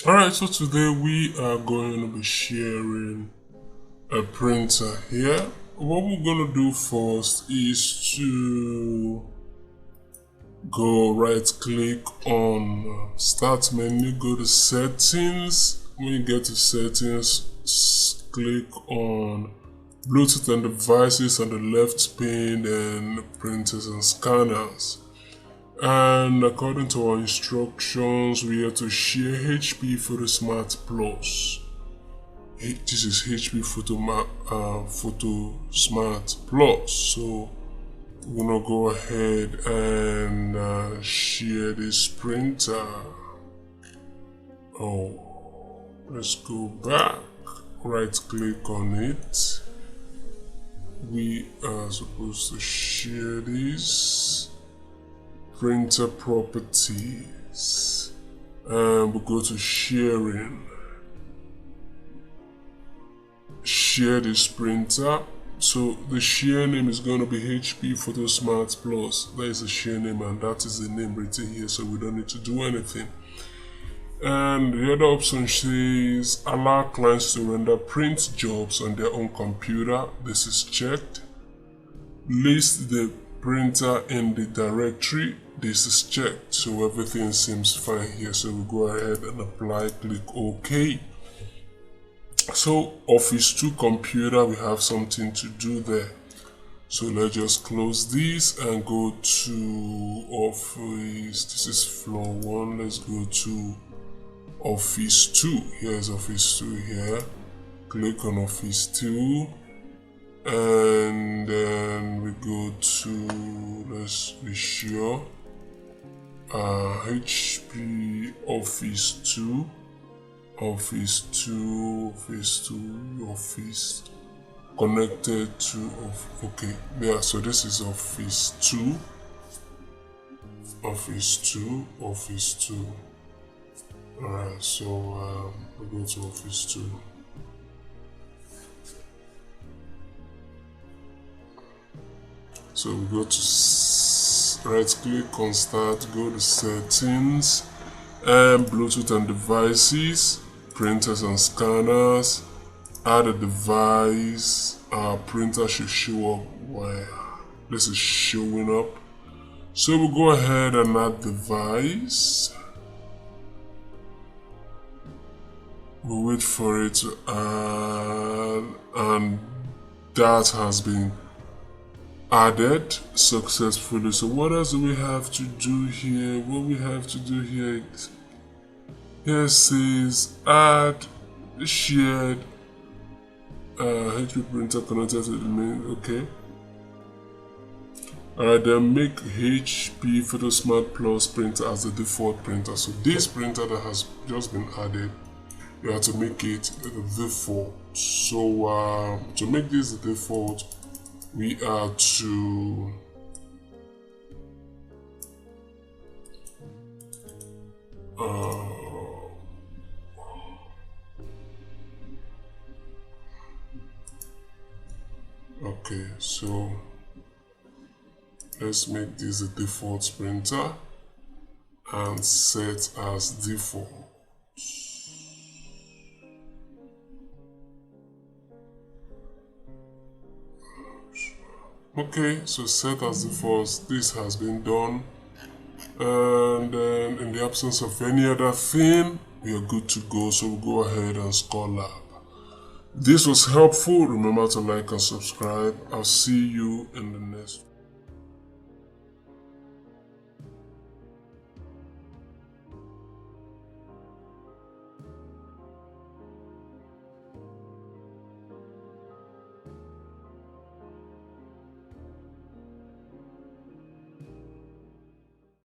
Alright, so today we are going to be sharing a printer here. What we're going to do first is to go right click on start menu, go to settings. When you get to settings, click on Bluetooth and devices on the left pane and printers and scanners. And according to our instructions, we have to share HP Photo Smart Plus. This is HP Photo Smart Plus. So we're gonna go ahead and share this printer. Oh, let's go back. Right click on it. We are supposed to share this. Printer properties, and we'll go to sharing. Share this printer. So the share name is going to be HP Photo Smart Plus. That is the share name, and that is the name written here, so we don't need to do anything. And the other option says allow clients to render print jobs on their own computer. This is checked. List the printer in the directory. This is checked, so everything seems fine here. So we'll go ahead and apply, click OK. So Office 2 computer, we have something to do there. So let's just close this and go to Office. This is floor 1. Let's go to Office 2. Here's Office 2 here. Click on Office 2. And then we go to, let's be sure, HP Office 2, Office connected to, okay, yeah, so this is Office 2, Office 2. Alright, so we go to Office 2. So we go to right click on start, go to settings and Bluetooth and devices, printers and scanners, add a device. Our printer should show up where this is showing up. So we'll go ahead and add device. We'll wait for it to add, and that has been added successfully. So what else do we have to do here? What we have to do here says add shared HP printer connected to the main. Okay. Alright, then make HP Photo Smart Plus printer as the default printer. So this printer that has just been added, you have to make it the default. So to make this the default, we are to okay, so let's make this a default printer and set as default. Okay, so set as default, this has been done, and then in the absence of any other thing, we are good to go. So we'll go ahead and score lab. This was helpful. Remember to like and subscribe. I'll see you in the next one.